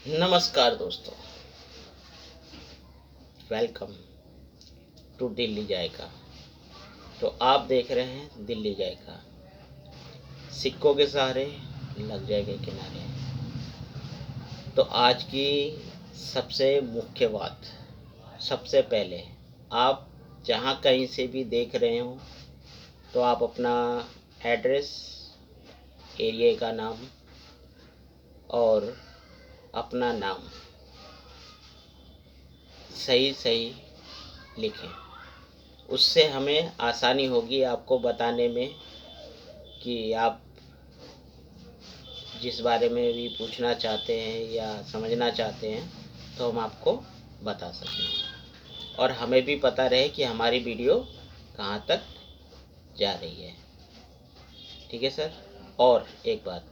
नमस्कार दोस्तों, welcome to Delhi जायका। तो आप देख रहे हैं दिल्ली जायका, सिक्कों के सहारे लग जाएंगे किनारे। तो आज की सबसे मुख्य बात, सबसे पहले आप जहाँ कहीं से भी देख रहे हो तो आप अपना एड्रेस, एरिया का नाम और अपना नाम सही सही लिखें। उससे हमें आसानी होगी आपको बताने में कि आप जिस बारे में भी पूछना चाहते हैं या समझना चाहते हैं तो हम आपको बता सकें और हमें भी पता रहे कि हमारी वीडियो कहाँ तक जा रही है। ठीक है सर। और एक बात,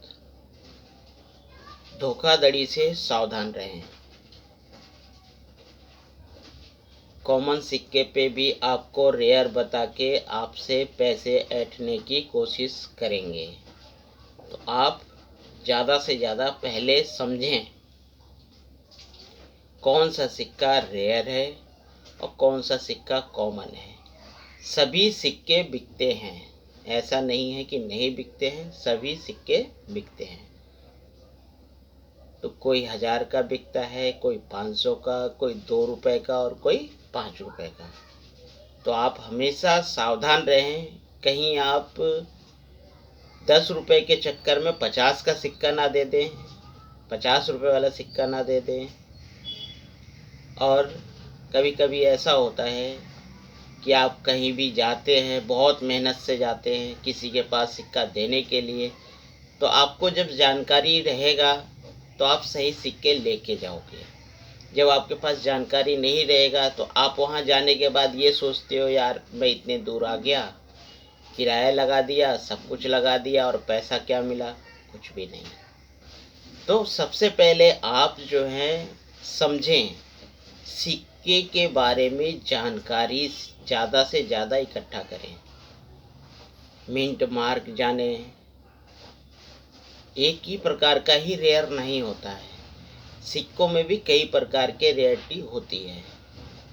धोखाधड़ी से सावधान रहें। कॉमन सिक्के पे भी आपको रेयर बता के आपसे पैसे ऐंठने की कोशिश करेंगे। तो आप ज़्यादा से ज़्यादा पहले समझें कौन सा सिक्का रेयर है और कौन सा सिक्का कॉमन है। सभी सिक्के बिकते हैं, ऐसा नहीं है कि नहीं बिकते हैं, सभी सिक्के बिकते हैं। तो कोई 1000 का बिकता है, कोई 500 का, कोई 2 रुपए का और कोई 5 रुपए का। तो आप हमेशा सावधान रहें, कहीं आप 10 रुपए के चक्कर में 50 का सिक्का ना दे दें, 50 रुपए वाला सिक्का ना दे दें। और कभी कभी ऐसा होता है कि आप कहीं भी जाते हैं, बहुत मेहनत से जाते हैं किसी के पास सिक्का देने के लिए, तो आपको जब जानकारी रहेगा तो आप सही सिक्के लेके जाओगे। जब आपके पास जानकारी नहीं रहेगा तो आप वहाँ जाने के बाद ये सोचते हो, यार मैं इतने दूर आ गया, किराया लगा दिया, सब कुछ लगा दिया और पैसा क्या मिला, कुछ भी नहीं। तो सबसे पहले आप जो है समझें, सिक्के के बारे में जानकारी ज़्यादा से ज़्यादा इकट्ठा करें। मिंट मार्क जाने, एक ही प्रकार का ही रेयर नहीं होता है, सिक्कों में भी कई प्रकार के रेयरिटी होती है,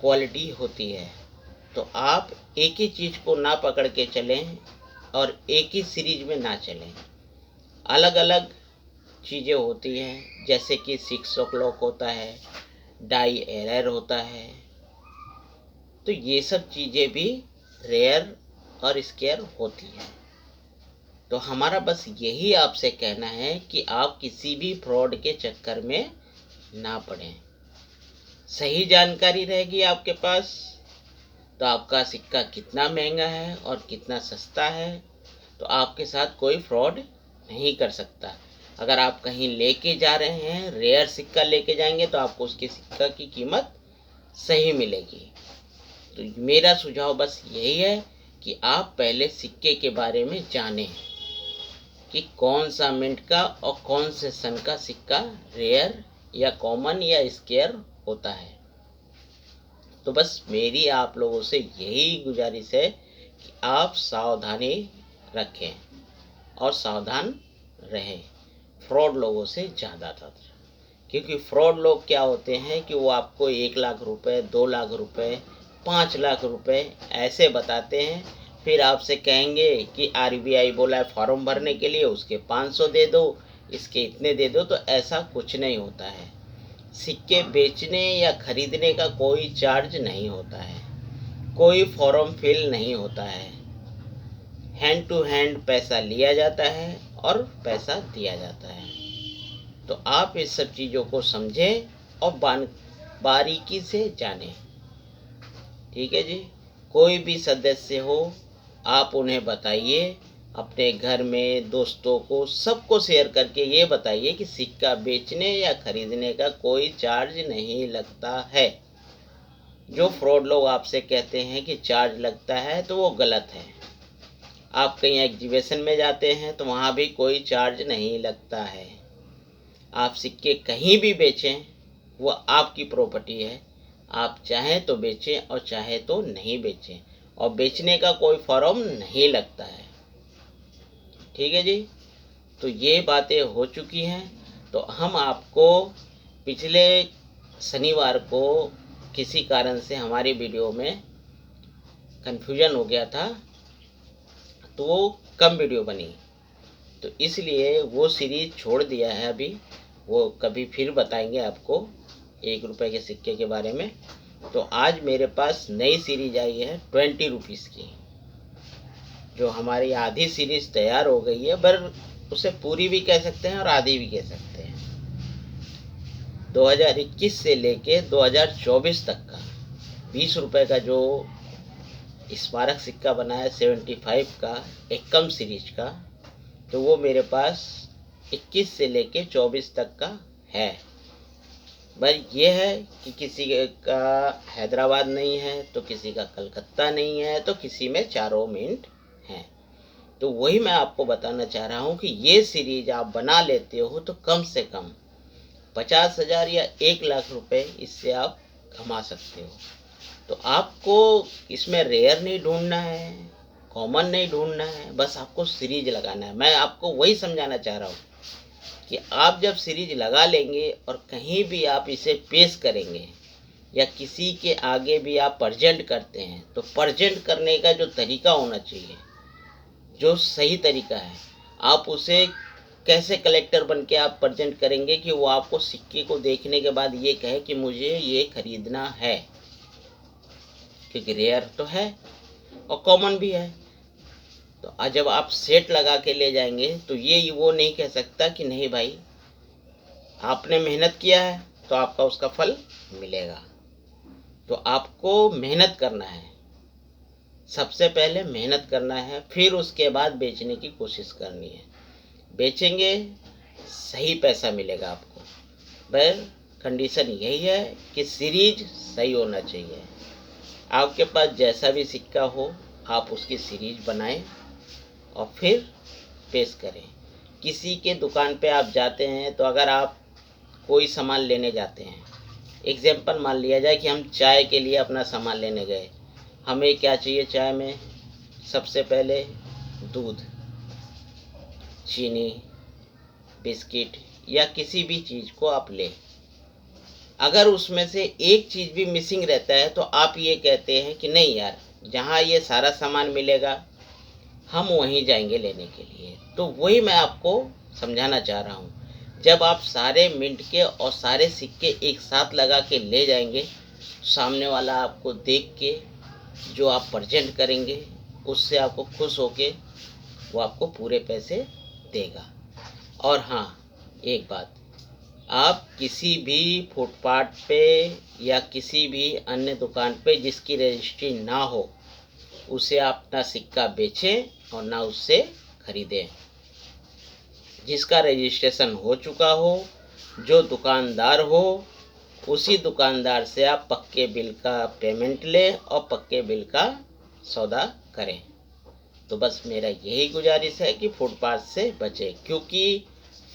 क्वालिटी होती है। तो आप एक ही चीज़ को ना पकड़ के चलें और एक ही सीरीज में ना चलें। अलग अलग चीज़ें होती हैं, जैसे कि 6 o'clock होता है, डाई एरर होता है। तो ये सब चीज़ें भी रेयर और स्केयर होती हैं। तो हमारा बस यही आपसे कहना है कि आप किसी भी फ्रॉड के चक्कर में ना पड़ें। सही जानकारी रहेगी आपके पास तो आपका सिक्का कितना महंगा है और कितना सस्ता है तो आपके साथ कोई फ्रॉड नहीं कर सकता। अगर आप कहीं लेके जा रहे हैं, रेयर सिक्का लेके जाएंगे तो आपको उसके सिक्का की कीमत सही मिलेगी। तो मेरा सुझाव बस यही है कि आप पहले सिक्के के बारे में जानें कि कौन सा मिंट का और कौन से सन का सिक्का रेयर या कॉमन या स्केयर होता है। तो बस मेरी आप लोगों से यही गुजारिश है कि आप सावधानी रखें और सावधान रहें फ्रॉड लोगों से ज़्यादातर। क्योंकि फ्रॉड लोग क्या होते हैं कि वो आपको 1 लाख रुपए, 2 लाख रुपए, 5 लाख रुपए ऐसे बताते हैं, फिर आपसे कहेंगे कि आरबीआई बोला है फॉर्म भरने के लिए, उसके 500 दे दो, इसके इतने दे दो। तो ऐसा कुछ नहीं होता है। सिक्के बेचने या खरीदने का कोई चार्ज नहीं होता है, कोई फॉर्म फिल नहीं होता है। हैंड टू हैंड पैसा लिया जाता है और पैसा दिया जाता है। तो आप इस सब चीज़ों को समझें और बारीकी से जानें। ठीक है जी। कोई भी सदस्य हो, आप उन्हें बताइए, अपने घर में दोस्तों को सबको शेयर करके ये बताइए कि सिक्का बेचने या खरीदने का कोई चार्ज नहीं लगता है। जो फ्रॉड लोग आपसे कहते हैं कि चार्ज लगता है तो वो गलत है। आप कहीं एग्जीबिशन में जाते हैं तो वहाँ भी कोई चार्ज नहीं लगता है। आप सिक्के कहीं भी बेचें, वो आपकी प्रॉपर्टी है। आप चाहें तो बेचें और चाहे तो नहीं बेचें, और बेचने का कोई फॉर्म नहीं लगता है। ठीक है जी। तो ये बातें हो चुकी हैं। तो हम आपको पिछले शनिवार को किसी कारण से हमारी वीडियो में कन्फ्यूजन हो गया था, तो वो कम वीडियो बनी, तो इसलिए वो सीरीज़ छोड़ दिया है अभी। वो कभी फिर बताएंगे आपको 1 रुपये के सिक्के के बारे में। तो आज मेरे पास नई सीरीज आई है 20 रुपीज़ की, जो हमारी आधी सीरीज़ तैयार हो गई है, पर उसे पूरी भी कह सकते हैं और आधी भी कह सकते हैं। 2021 से लेके 2024 तक का 20 रुपये का जो स्मारक सिक्का बना है 75 का एकम सीरीज का, तो वो मेरे पास 21 से लेके 24 तक का है। पर ये है कि किसी का हैदराबाद नहीं है, तो किसी का कलकत्ता नहीं है, तो किसी में चारों मिनट हैं। तो वही मैं आपको बताना चाह रहा हूँ कि ये सीरीज आप बना लेते हो तो कम से कम 50,000 या 1 लाख रुपए इससे आप कमा सकते हो। तो आपको इसमें रेयर नहीं ढूंढना है, कॉमन नहीं ढूंढना है, बस आपको सीरीज लगाना है। मैं आपको वही समझाना चाह रहा हूँ कि आप जब सीरीज लगा लेंगे और कहीं भी आप इसे पेश करेंगे या किसी के आगे भी आप प्रेजेंट करते हैं, तो प्रेजेंट करने का जो तरीका होना चाहिए, जो सही तरीका है, आप उसे कैसे कलेक्टर बन के आप प्रेजेंट करेंगे कि वो आपको सिक्के को देखने के बाद ये कहे कि मुझे ये खरीदना है, क्योंकि रेयर तो है और कॉमन भी है। तो जब आप सेट लगा के ले जाएंगे तो ये वो नहीं कह सकता कि नहीं भाई आपने मेहनत किया है तो आपका उसका फल मिलेगा। तो आपको मेहनत करना है, सबसे पहले मेहनत करना है, फिर उसके बाद बेचने की कोशिश करनी है। बेचेंगे सही पैसा मिलेगा आपको, पर कंडीशन यही है कि सीरीज सही होना चाहिए। आपके पास जैसा भी सिक्का हो आप उसकी सीरीज बनाएं और फिर पेश करें। किसी के दुकान पे आप जाते हैं, तो अगर आप कोई सामान लेने जाते हैं, एग्जाम्पल मान लिया जाए कि हम चाय के लिए अपना सामान लेने गए, हमें क्या चाहिए चाय में, सबसे पहले दूध, चीनी, बिस्किट या किसी भी चीज़ को आप लें। अगर उसमें से एक चीज़ भी मिसिंग रहता है तो आप ये कहते हैं कि नहीं यार, जहाँ ये सारा सामान मिलेगा हम वहीं जाएंगे लेने के लिए। तो वही मैं आपको समझाना चाह रहा हूँ। जब आप सारे मिंट के और सारे सिक्के एक साथ लगा के ले जाएंगे, सामने वाला आपको देख के जो आप प्रेजेंट करेंगे उससे आपको खुश होके वो आपको पूरे पैसे देगा। और हाँ, एक बात, आप किसी भी फुटपाथ पे या किसी भी अन्य दुकान पे जिसकी रजिस्ट्री ना हो, उसे आप ना सिक्का बेचें और ना उससे खरीदें। जिसका रजिस्ट्रेशन हो चुका हो, जो दुकानदार हो, उसी दुकानदार से आप पक्के बिल का पेमेंट लें और पक्के बिल का सौदा करें। तो बस मेरा यही गुजारिश है कि फुटपाथ से बचें, क्योंकि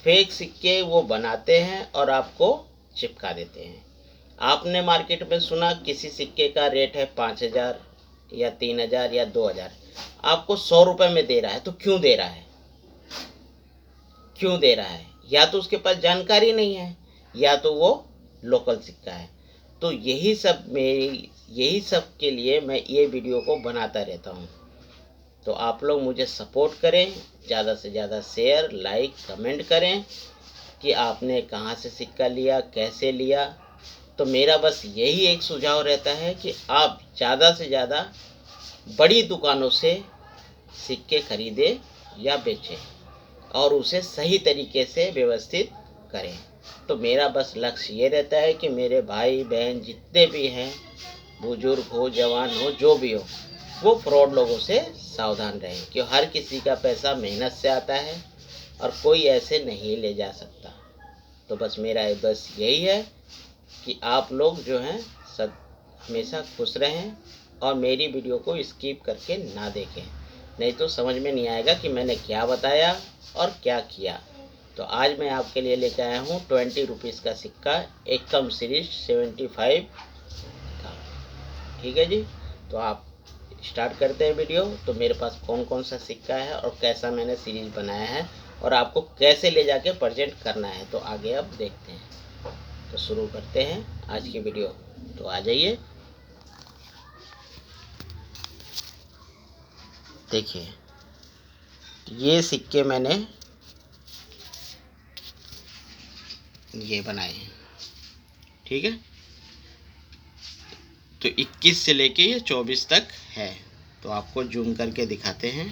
फेक सिक्के वो बनाते हैं और आपको चिपका देते हैं। आपने मार्केट में सुना किसी सिक्के का रेट है 5,000 या 3,000 या 2,000, आपको 100 रुपये में दे रहा है, तो क्यों दे रहा है? क्यों दे रहा है? या तो उसके पास जानकारी नहीं है, या तो वो लोकल सिक्का है। तो यही सब के लिए मैं ये वीडियो को बनाता रहता हूँ। तो आप लोग मुझे सपोर्ट करें, ज़्यादा से ज़्यादा शेयर, लाइक, कमेंट करें कि आपने कहाँ से सिक्का लिया, कैसे लिया। तो मेरा बस यही एक सुझाव रहता है कि आप ज़्यादा से ज़्यादा बड़ी दुकानों से सिक्के खरीदें या बेचें और उसे सही तरीके से व्यवस्थित करें। तो मेरा बस लक्ष्य ये रहता है कि मेरे भाई बहन जितने भी हैं, बुजुर्ग हो, जवान हो, जो भी हो, वो फ्रॉड लोगों से सावधान रहें, क्योंकि हर किसी का पैसा मेहनत से आता है और कोई ऐसे नहीं ले जा सकता। तो बस मेरा बस यही है कि आप लोग जो हैं सब हमेशा खुश रहें और मेरी वीडियो को स्किप करके ना देखें, नहीं तो समझ में नहीं आएगा कि मैंने क्या बताया और क्या किया। तो आज मैं आपके लिए लेकर आया हूँ 20 रुपीज़ का सिक्का, एकम सीरीज 75 का। ठीक है जी, तो आप स्टार्ट करते हैं वीडियो। तो मेरे पास कौन कौन सा सिक्का है और कैसा मैंने सीरीज बनाया है और आपको कैसे ले जाके प्रेजेंट करना है, तो आगे अब देखते हैं। तो शुरू करते हैं आज की वीडियो। तो आ जाइए। देखिए, ये सिक्के मैंने ये बनाए हैं, ठीक है। तो 21 से लेके ये 24 तक है। तो आपको जूम करके दिखाते हैं।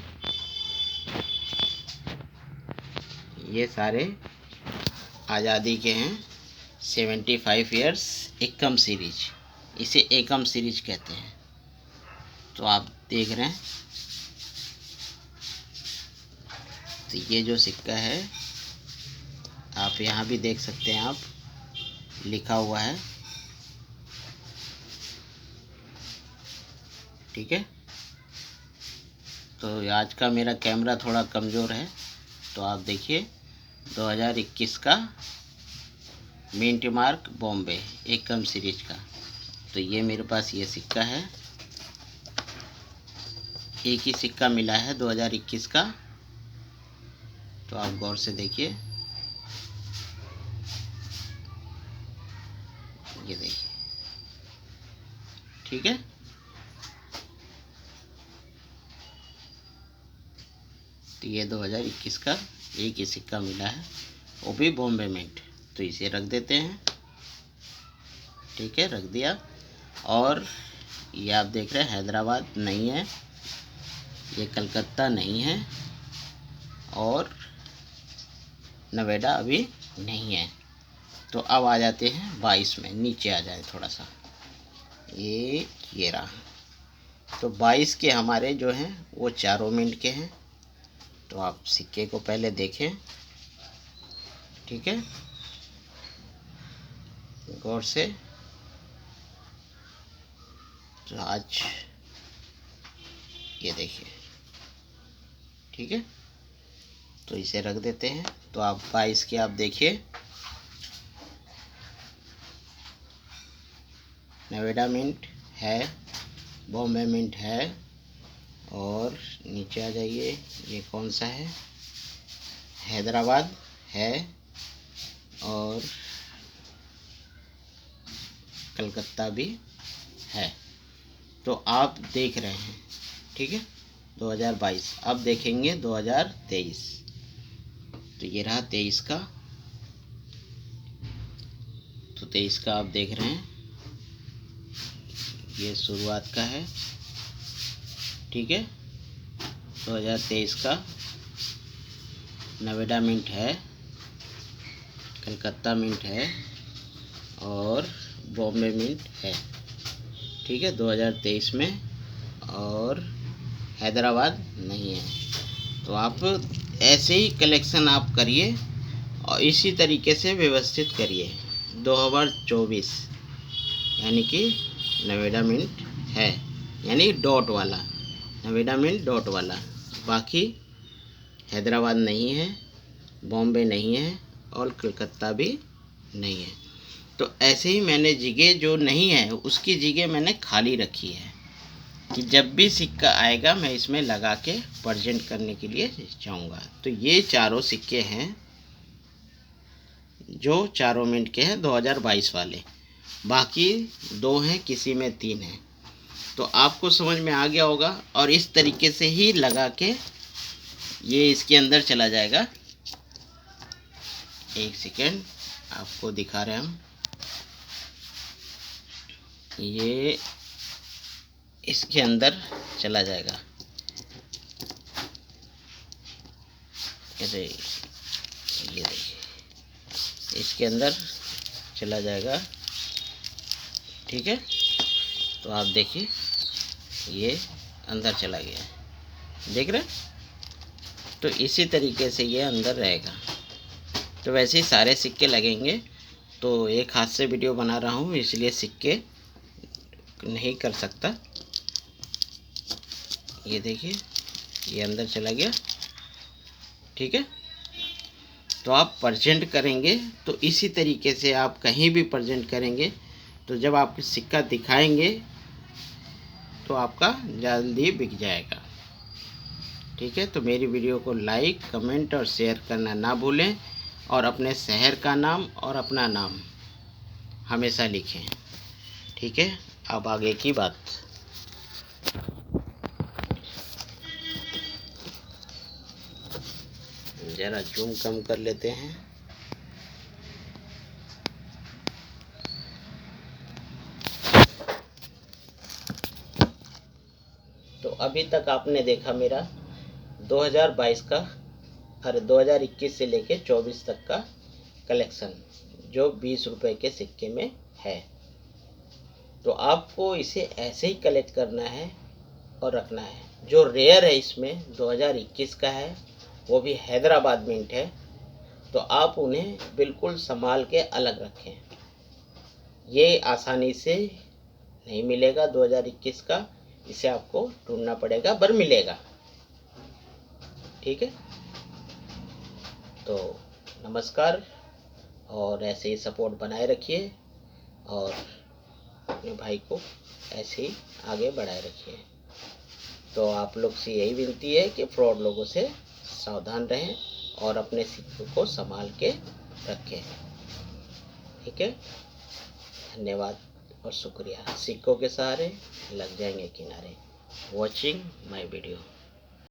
ये सारे आज़ादी के हैं, 75 ईयर्स एकम सीरीज, इसे एकम सीरीज कहते हैं। तो आप देख रहे हैं, तो ये जो सिक्का है आप यहाँ भी देख सकते हैं, आप लिखा हुआ है, ठीक है। तो आज का मेरा कैमरा थोड़ा कमज़ोर है, तो आप देखिए 2021 का मिंट मार्क बॉम्बे एकम सीरीज का। तो ये मेरे पास ये सिक्का है, एक ही सिक्का मिला है 2021 का। तो आप गौर से देखिए, ये देखिए, ठीक है। तो ये 2021 का एक ही सिक्का मिला है, वो भी बॉम्बे मिंट। तो इसे रख देते हैं, ठीक है, रख दिया। और ये आप देख रहे हैं हैदराबाद नहीं है, ये कलकत्ता नहीं है, और नोएडा अभी नहीं है। तो अब आ जाते हैं 22 में, नीचे आ जाए थोड़ा सा, ये रहा। तो 22 के हमारे जो हैं वो चारों मिनट के हैं। तो आप सिक्के को पहले देखें, ठीक है, गौर से। तो आज ये देखिए, ठीक है। तो इसे रख देते हैं। तो आप 22 के आप देखिए, नोएडा मिंट है, बॉम्बे मिंट है, और नीचे आ जाइए, ये कौन सा है, हैदराबाद है, और कलकत्ता भी है। तो आप देख रहे हैं, ठीक है, 2022। अब देखेंगे 2023। तो ये रहा 23 का। तो 23 का आप देख रहे हैं, ये शुरुआत का है, ठीक है। 2023 का नोएडा मिंट है, कलकत्ता मिंट है, और बॉम्बे मिंट है, ठीक है, 2023 में। और हैदराबाद नहीं है। तो आप ऐसे ही कलेक्शन आप करिए और इसी तरीके से व्यवस्थित करिए। 2024 यानी कि नोएडा मिंट है, यानी डॉट वाला, नोएडा मिंट डॉट वाला। बाकी हैदराबाद नहीं है, बॉम्बे नहीं है, और कलकत्ता भी नहीं है। तो ऐसे ही मैंने जगह जो नहीं है उसकी जगह मैंने खाली रखी है, कि जब भी सिक्का आएगा मैं इसमें लगा के प्रेजेंट करने के लिए चाहूँगा। तो ये चारों सिक्के हैं जो चारों मिनट के हैं, 2022 वाले। बाकी 2 हैं, किसी में 3 हैं। तो आपको समझ में आ गया होगा। और इस तरीके से ही लगा के ये इसके अंदर चला जाएगा। एक सेकेंड, आपको दिखा रहे हैं हम। ये इसके अंदर चला जाएगा, ये देखिए, इसके अंदर चला जाएगा, ठीक है। तो आप देखिए, ये अंदर चला गया, देख रहे हैं। तो इसी तरीके से ये अंदर रहेगा। तो वैसे ही सारे सिक्के लगेंगे। तो एक हाथ से वीडियो बना रहा हूँ, इसलिए सिक्के नहीं कर सकता। ये देखिए, ये अंदर चला गया, ठीक है। तो आप प्रेजेंट करेंगे तो इसी तरीके से आप कहीं भी प्रेजेंट करेंगे, तो जब आप सिक्का दिखाएंगे तो आपका जल्दी बिक जाएगा, ठीक है। तो मेरी वीडियो को लाइक, कमेंट और शेयर करना ना भूलें, और अपने शहर का नाम और अपना नाम हमेशा लिखें। ठीक है, अब आगे की बात। ज़रा जूम कम कर लेते हैं। तो अभी तक आपने देखा मेरा 2022 का 2021 से लेके 24 तक का कलेक्शन, जो 20 रुपए के सिक्के में है। तो आपको इसे ऐसे ही कलेक्ट करना है और रखना है। जो रेयर है इसमें 2021 का है, वो भी हैदराबाद मिंट है, तो आप उन्हें बिल्कुल संभाल के अलग रखें। ये आसानी से नहीं मिलेगा 2021 का, इसे आपको ढूंढना पड़ेगा, पर मिलेगा। ठीक है, तो नमस्कार, और ऐसे ही सपोर्ट बनाए रखिए और अपने भाई को ऐसे ही आगे बढ़ाए रखिए। तो आप लोग से यही विनती है कि फ्रॉड लोगों से सावधान रहें और अपने सिक्कों को संभाल के रखें। ठीक है, धन्यवाद और शुक्रिया। सिक्कों के सहारे लग जाएंगे किनारे। Watching my video.